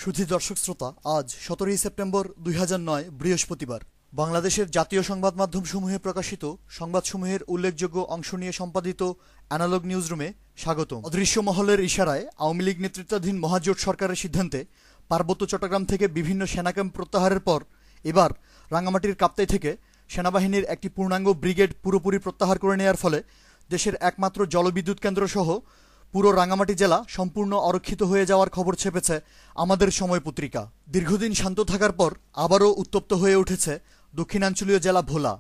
সুধী দর্শক শ্রোতা, আজ 17 সেপ্টেম্বর 2009 বৃহস্পতিবার। বাংলাদেশের জাতীয় সংবাদ মাধ্যমসমূহে প্রকাশিত সংবাদসমূহের উল্লেখযোগ্য অংশ নিয়ে সম্পাদিত অ্যানালগ নিউজরুমে স্বাগতম। অদৃশ্য মহলের ইশারায় আওয়ামী লীগ নেতৃত্বাধীন মহাজোট সরকারের সিদ্ধান্তে পার্বত্য চট্টগ্রাম থেকে বিভিন্ন সেনাক্যাম্প প্রত্যাহারের পর এবার রাঙ্গামাটির কাপ্তাই থেকে সেনাবাহিনীর একটি পূর্ণাঙ্গ ব্রিগেড পুরোপুরি প্রত্যাহার করে নেওয়ার ফলে দেশের একমাত্র জলবিদ্যুৎ কেন্দ্র সহ পুরো রাঙ্গামাটি জেলা সম্পূর্ণ অরক্ষিত হয়ে যাওয়ার খবর ছেপেছে আমাদের সময় পত্রিকা। দীর্ঘদিন শান্ত থাকার পর আবারও উত্তপ্ত হয়ে উঠেছে দক্ষিণাঞ্চলীয় জেলা ভোলা।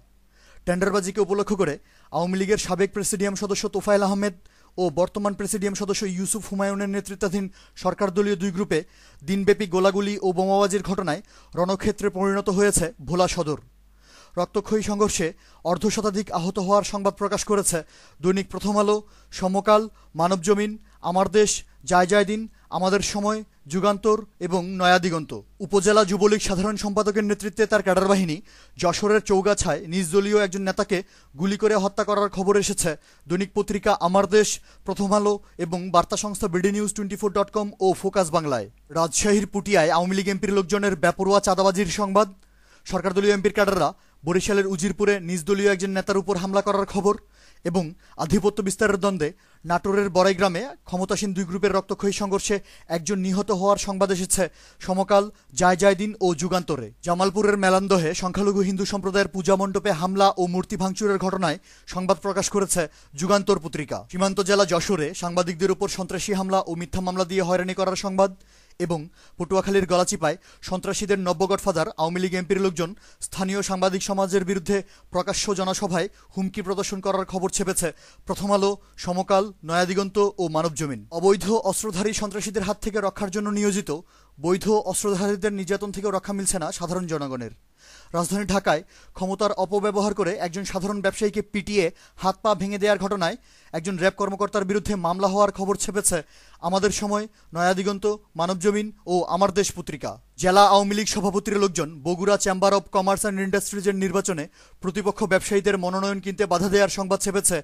টেন্ডারবাজিকে উপলক্ষ করে আওয়ামী লীগের সাবেক প্রেসিডিয়াম সদস্য তোফায়েল আহমেদ ও বর্তমান প্রেসিডিয়াম সদস্য ইউসুফ হুমায়ুনের নেতৃত্বাধীন সরকারদলীয় দুই গ্রুপে দিনব্যাপী গোলাগুলি ও বোমাবাজির ঘটনায় রণক্ষেত্রে পরিণত হয়েছে ভোলা সদর। রক্তক্ষয়ী সংঘর্ষে অর্ধশতাধিক আহত হওয়ার সংবাদ প্রকাশ করেছে দৈনিক প্রথম আলো, সমকাল, মানবজমিন, আমার দেশ, যায় যায় দিন, আমাদের সময়, যুগান্তর এবং নয়াদিগন্ত। উপজেলা যুবলীগ সাধারণ সম্পাদকের নেতৃত্বে তার ক্যাডার বাহিনী যশোরের চৌগাছায় নিজ দলীয় একজন নেতাকে গুলি করে হত্যা করার খবর এসেছে দৈনিক পত্রিকা আমার দেশ, প্রথম আলো এবং বার্তা সংস্থা bdnews24.com ও ফোকাস বাংলায়। রাজশাহীর পুটিয়ায় আওয়ামী লীগ এমপির লোকজনের বেপরোয়া চাঁদাবাজির সংবাদ। সরকারদলীয় এমপির ক্যাডাররা বরিশালের উজিরপুরে নিজ দলীয় একজন নেতার উপর হামলা করার খবর এবং আধিপত্য বিস্তারের দ্বন্দ্বে নাটোরের বড়াই গ্রামে ক্ষমতাসীন দুই গ্রুপের রক্তক্ষয়ী সংঘর্ষে একজন নিহত হওয়ার সংবাদ এসেছে সমকাল, যায় যায় দিন ও যুগান্তরে। জামালপুরের মেলান্দহে সংখ্যালঘু হিন্দু সম্প্রদায়ের পূজা মণ্ডপে হামলা ও মূর্তি ভাঙচুরের ঘটনায় সংবাদ প্রকাশ করেছে যুগান্তর পত্রিকা। সীমান্ত জেলা যশোরে সাংবাদিকদের উপর সন্ত্রাসী হামলা ও মিথ্যা মামলা দিয়ে হয়রানি করার সংবাদ এবং পটুয়াখালীর গলাচিপায় সন্ত্রাসীদের নব্য গডফাদার আওয়ামী লীগ এমপির লোকজন স্থানীয় সাংবাদিক সমাজের বিরুদ্ধে প্রকাশ্য জনসভায় হুমকি প্রদর্শন করার খবর ছেপেছে প্রথম আলো, সমকাল, নয়াদিগন্ত ও মানবজমিন। অবৈধ অস্ত্রধারী সন্ত্রাসীদের হাত থেকে রক্ষার জন্য নিয়োজিত বৈধ অস্ত্রধারীদের নির্যাতন থেকে রক্ষা মিলছে না সাধারণ জনগণের। রাজধানী ঢাকায় ক্ষমতার অপব্যবহার করে একজন সাধারণ ব্যবসায়ীকে পিটিয়ে হাত পা ভেঙে দেওয়ার ঘটনায় একজন র্যাব কর্মকর্তার বিরুদ্ধে মামলা হওয়ার খবর ছেপেছে আমাদের সময়, নয়াদিগন্ত, মানবজমিন ও আমার দেশ পত্রিকা। জেলা আওয়ামী লীগ সভাপতির লোকজন Bogura chamber of commerce and ইন্ডাস্ট্রিজের নির্বাচনে প্রতিপক্ষ ব্যবসায়ীদের মনোনয়ন কিনতে বাধা দেওয়ার সংবাদ ছেপেছে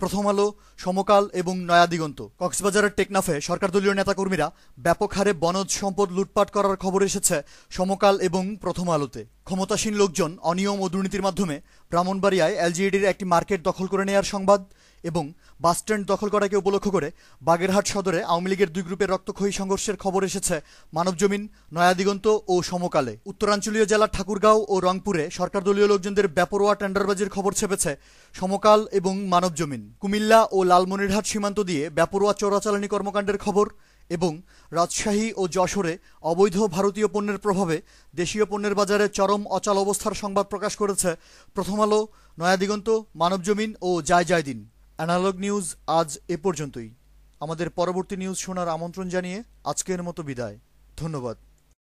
প্রথম আলো, সমকাল এবং নয়াদিগন্ত। কক্সবাজারের টেকনাফে সরকারদলীয় নেতাকর্মীরা ব্যাপক হারে বনজ সম্পদ লুটপাট করার খবর এসেছে সমকাল এবং প্রথম আলোতে। ক্ষমতাসীন লোকজন অনিয়ম ও দুর্নীতির মাধ্যমে ব্রাহ্মণবাড়িয়ায় এলজিইডির একটি মার্কেট দখল করে নেওয়ার সংবাদ এবং বাসস্ট্যান্ড দখল করাকে উপলক্ষ করে বাগেরহাট সদরে আওয়ামী লীগের দুই গ্রুপের রক্তক্ষয়ী সংঘর্ষের খবর এসেছে মানবজমিন, নয়াদিগন্ত ও সমকালে। উত্তরাঞ্চলীয় জেলা ঠাকুরগাঁও ও রংপুরে সরকারদলীয় লোকজনদের বেপরোয়া টেন্ডারবাজির খবর ছেপেছে সমকাল এবং মানবজমিন। কুমিল্লা ও লালমনিরহাট সীমান্ত দিয়ে বেপরোয়া চোরাচালানি কর্মকাণ্ডের খবর এবং রাজশাহী ও যশোরে অবৈধ ভারতীয় পণ্যের প্রভাবে দেশীয় পণ্যের বাজারে চরম অচল অবস্থার সংবাদ প্রকাশ করেছে প্রথম আলো, নয়াদিগন্ত, মানবজমিন ও যায় যায় দিন। অ্যানালগ নিউজ আজ এ পর্যন্তই। আমাদের পরবর্তী নিউজ শোনার আমন্ত্রণ জানিয়ে আজকের মতো বিদায়। ধন্যবাদ।